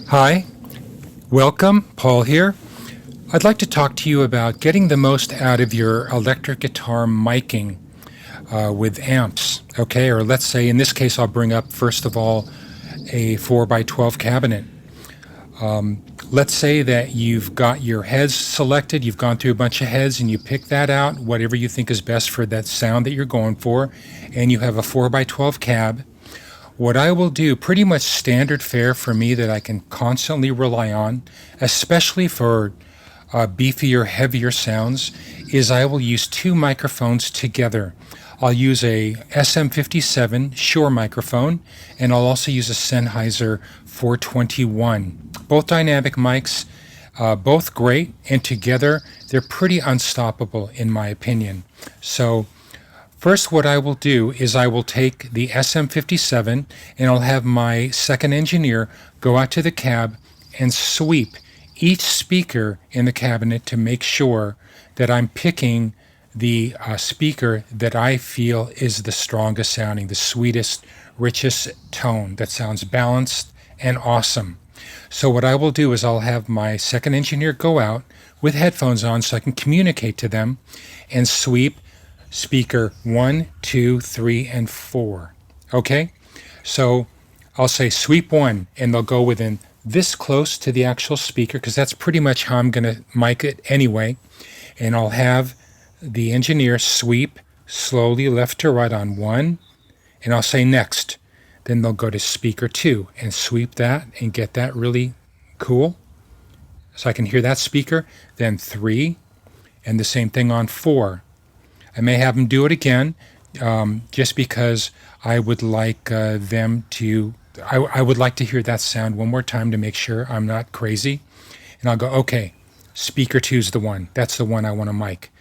Hi, welcome, Paul here. I'd like to talk to you about getting the most out of your electric guitar miking with amps, okay? Or let's say, in this case, I'll bring up, first of all, a 4x12 cabinet. Let's say that you've got your heads selected, you've gone through a bunch of heads, and you pick that out, whatever you think is best for that sound that you're going for, and you have a 4x12 cab. What I will do, pretty much standard fare for me that I can constantly rely on, especially for beefier, heavier sounds, is I will use two microphones together. I'll use a SM57 Shure microphone, and I'll also use a Sennheiser 421. Both dynamic mics, both great, and together they're pretty unstoppable in my opinion. So first, what I will do is I will take the SM57 and I'll have my second engineer go out to the cab and sweep each speaker in the cabinet to make sure that I'm picking the speaker that I feel is the strongest sounding, the sweetest, richest tone that sounds balanced and awesome. So what I will do is I'll have my second engineer go out with headphones on so I can communicate to them and sweep speaker 1, 2, 3, and 4. Okay? So I'll say sweep 1, and they'll go within this close to the actual speaker, because that's pretty much how I'm going to mic it anyway. And I'll have the engineer sweep slowly left to right on 1, and I'll say next. Then they'll go to speaker 2 and sweep that and get that really cool, so I can hear that speaker. Then 3, and the same thing on 4. I may have them do it again, just because I would like them to. I would like to hear that sound one more time to make sure I'm not crazy. And I'll go, okay, speaker 2's the one. That's the one I want to mic.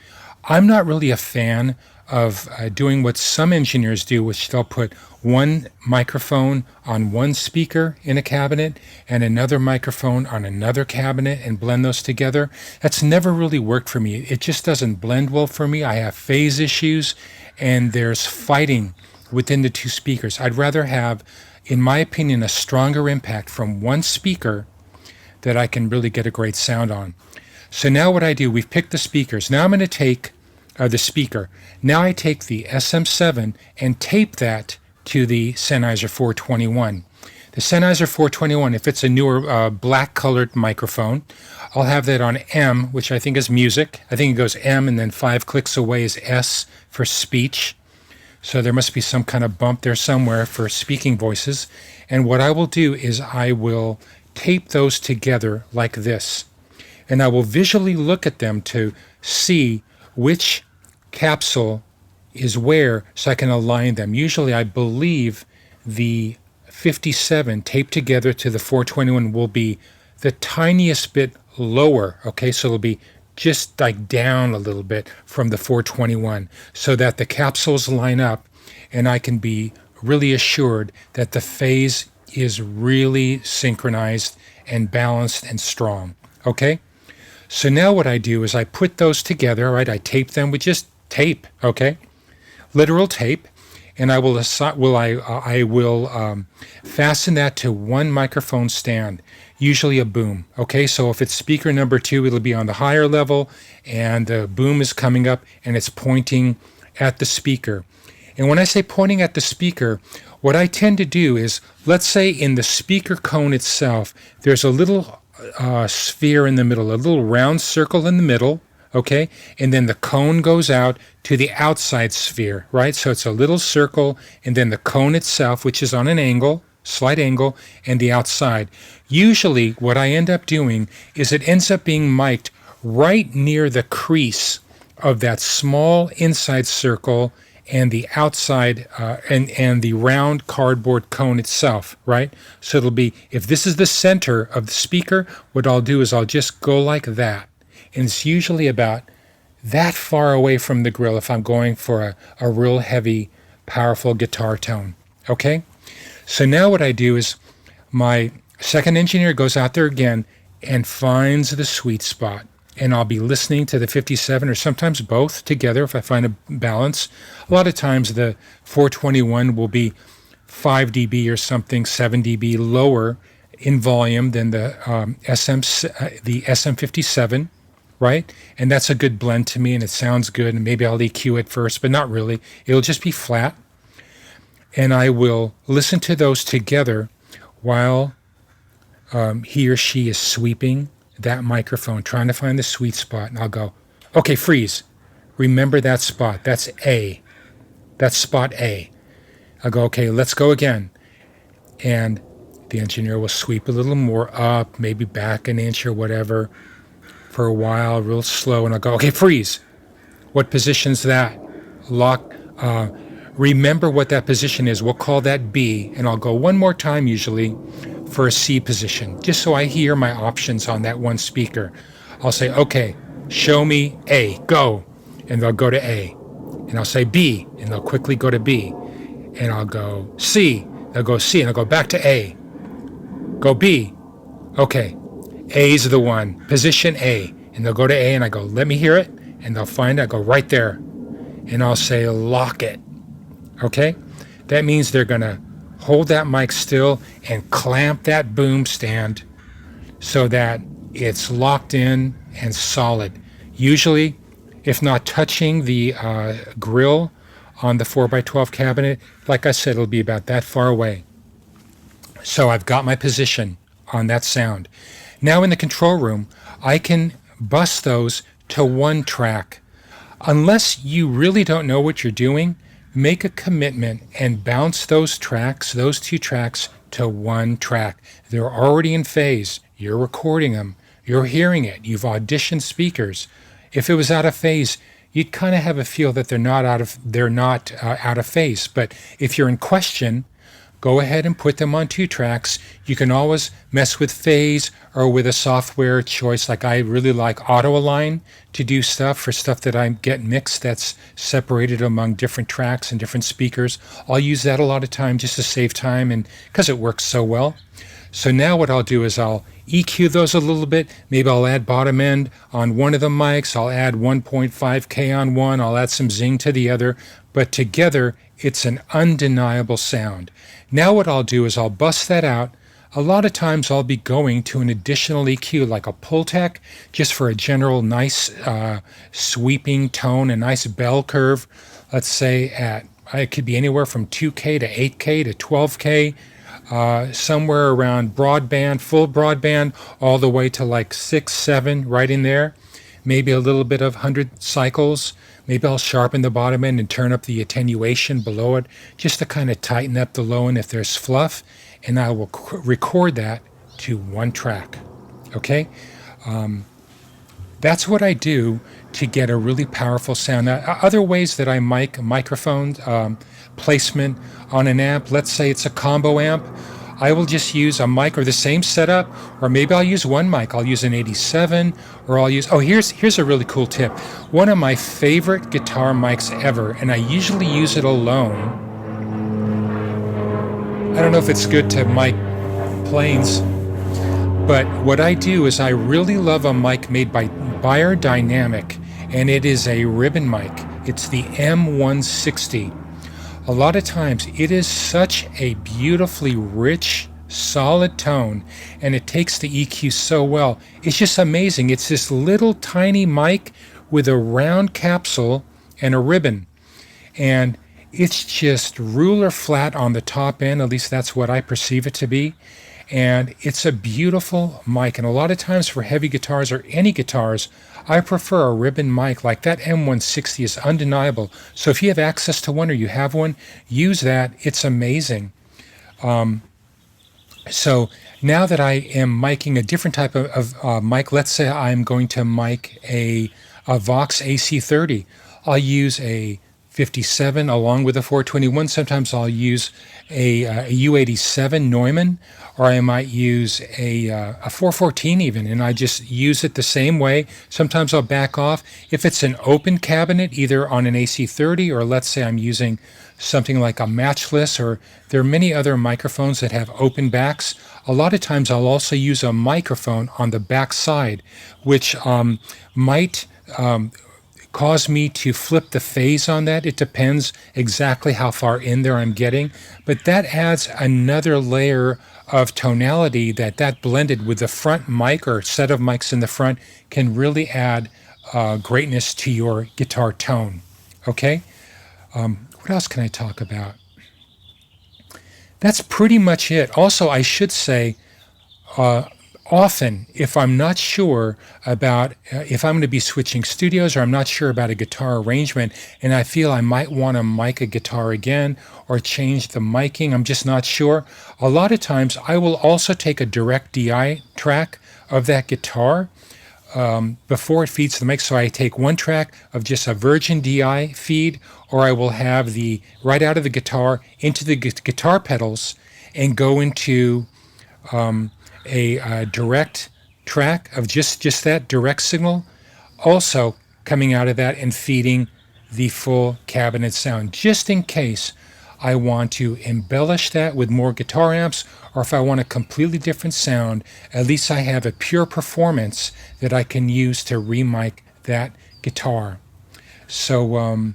I'm not really a fan of doing what some engineers do, which they'll put one microphone on one speaker in a cabinet and another microphone on another cabinet and blend those together. That's never really worked for me. It just doesn't blend well for me. I have phase issues and there's fighting within the two speakers. I'd rather have, in my opinion, a stronger impact from one speaker that I can really get a great sound on. So now what I do, we've picked the speakers. Now I'm going to take the speaker. Now I take the SM7 and tape that to the Sennheiser 421. The Sennheiser 421, if it's a newer black colored microphone, I'll have that on M, which I think is music. I think it goes M and then 5 clicks away is S for speech. So there must be some kind of bump there somewhere for speaking voices. And what I will do is I will tape those together like this. And I will visually look at them to see which capsule is where, so I can align them. Usually I believe the 57 taped together to the 421 will be the tiniest bit lower, okay? So it'll be just like down a little bit from the 421 so that the capsules line up and I can be really assured that the phase is really synchronized and balanced and strong, okay? So now what I do is I put those together, right? I tape them with just tape, okay? Literal tape, and I will fasten that to one microphone stand, usually a boom, okay? So if it's speaker number 2, it'll be on the higher level, and the boom is coming up, and it's pointing at the speaker. And when I say pointing at the speaker, what I tend to do is, let's say in the speaker cone itself, there's a little sphere in the middle, a little round circle in the middle, okay? And then the cone goes out to the outside sphere, right? So it's a little circle, and then the cone itself, which is on an angle, slight angle, and the outside. Usually what I end up doing is it ends up being mic'd right near the crease of that small inside circle and the outside and the round cardboard cone itself, right? So it'll be, if this is the center of the speaker, what I'll do is I'll just go like that. And it's usually about that far away from the grill if I'm going for a real heavy, powerful guitar tone, okay? So now what I do is my second engineer goes out there again and finds the sweet spot. And I'll be listening to the 57 or sometimes both together if I find a balance. A lot of times the 421 will be 5 dB or something, 7 dB lower in volume than the SM57, right? And that's a good blend to me, and it sounds good. And maybe I'll EQ it first, but not really. It'll just be flat, and I will listen to those together while he or she is sweeping that microphone, trying to find the sweet spot. And I'll go, okay, freeze. Remember that spot. That's A. That's spot A. I'll go, okay, let's go again. And the engineer will sweep a little more up, maybe back an inch or whatever for a while, real slow. And I'll go, okay, freeze. What position's that? Lock. Remember what that position is. We'll call that B. And I'll go one more time usually for a C position, just so I hear my options on that one speaker. I'll say, okay, show me A, go. And they'll go to A. And I'll say B, and they'll quickly go to B. And I'll go C, they'll go C, and I'll go back to A. Go B. Okay, A's the one, position A. And they'll go to A, and I go, let me hear it. And they'll find it, I go right there. And I'll say, lock it. Okay? That means they're going to hold that mic still and clamp that boom stand so that it's locked in and solid. Usually, if not touching the grill on the 4x12 cabinet, like I said, it'll be about that far away. So I've got my position on that sound. Now in the control room, I can bus those to one track. Unless you really don't know what you're doing, make a commitment and bounce those tracks, those two tracks, to one track. They're already in phase. You're recording them. You're hearing it. You've auditioned speakers. If it was out of phase, you'd kind of have a feel that they're not out of phase. But if you're in question, go ahead and put them on two tracks. You can always mess with phase or with a software choice. Like I really like Auto Align to do stuff for stuff that I get mixed that's separated among different tracks and different speakers. I'll use that a lot of time just to save time and because it works so well. So now what I'll do is I'll EQ those a little bit. Maybe I'll add bottom end on one of the mics. I'll add 1.5K on one. I'll add some zing to the other. But together, it's an undeniable sound. Now what I'll do is I'll bust that out. A lot of times I'll be going to an additional EQ like a Pultec just for a general nice sweeping tone, a nice bell curve. Let's say it could be anywhere from 2K to 8K to 12K. Somewhere around broadband, full broadband, all the way to like 6, 7, right in there. Maybe a little bit of 100 cycles. Maybe I'll sharpen the bottom end and turn up the attenuation below it, just to kind of tighten up the low end if there's fluff. And I will record that to one track. Okay? That's what I do to get a really powerful sound. Now, other ways that I mic microphones, placement on an amp, let's say it's a combo amp, I will just use a mic or the same setup, or maybe I'll use one mic. I'll use an 87, or I'll use, here's a really cool tip. One of my favorite guitar mics ever, and I usually use it alone. I don't know if it's good to mic planes, but what I do is I really love a mic made by Beyerdynamic, and it is a ribbon mic. It's the M160. A lot of times it is such a beautifully rich, solid tone, and it takes the EQ so well. It's just amazing. It's this little tiny mic with a round capsule and a ribbon, and it's just ruler flat on the top end. At least that's what I perceive it to be. And it's a beautiful mic. And a lot of times for heavy guitars or any guitars, I prefer a ribbon mic. Like that M160 is undeniable. So if you have access to one or you have one, use that. It's amazing. So now that I am miking a different type of mic, let's say I'm going to mic a Vox AC30. I'll use a 57 along with a 421. Sometimes I'll use a U87 Neumann, or I might use a 414 even, and I just use it the same way. Sometimes I'll back off. If it's an open cabinet, either on an AC30, or let's say I'm using something like a matchless, or there are many other microphones that have open backs. A lot of times I'll also use a microphone on the back side, which might cause me to flip the phase on that. It depends exactly how far in there I'm getting, but that adds another layer of tonality that blended with the front mic or set of mics in the front can really add greatness to your guitar tone. Okay? What else can I talk about? That's pretty much it. Also, I should say, often, if I'm not sure about if I'm going to be switching studios or I'm not sure about a guitar arrangement and I feel I might want to mic a guitar again or change the miking, I'm just not sure. A lot of times I will also take a direct DI track of that guitar before it feeds the mic. So I take one track of just a virgin DI feed, or I will have the right out of the guitar into the guitar pedals and go into a direct track of just that direct signal, also coming out of that and feeding the full cabinet sound, just in case I want to embellish that with more guitar amps, or if I want a completely different sound, at least I have a pure performance that I can use to remic that guitar. So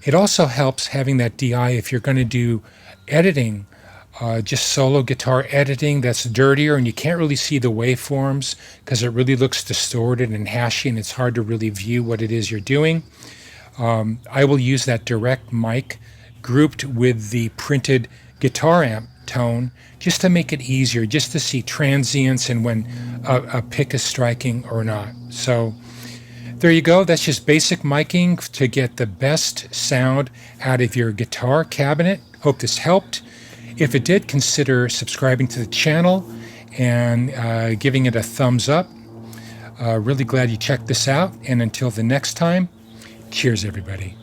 it also helps having that DI if you're going to do editing, just solo guitar editing that's dirtier and you can't really see the waveforms because it really looks distorted and hashy and it's hard to really view what it is you're doing. I will use that direct mic grouped with the printed guitar amp tone just to make it easier, just to see transients and when a pick is striking or not. So there you go. That's just basic miking to get the best sound out of your guitar cabinet. Hope this helped. If it did, consider subscribing to the channel and giving it a thumbs up. Really glad you checked this out. And until the next time, cheers, everybody.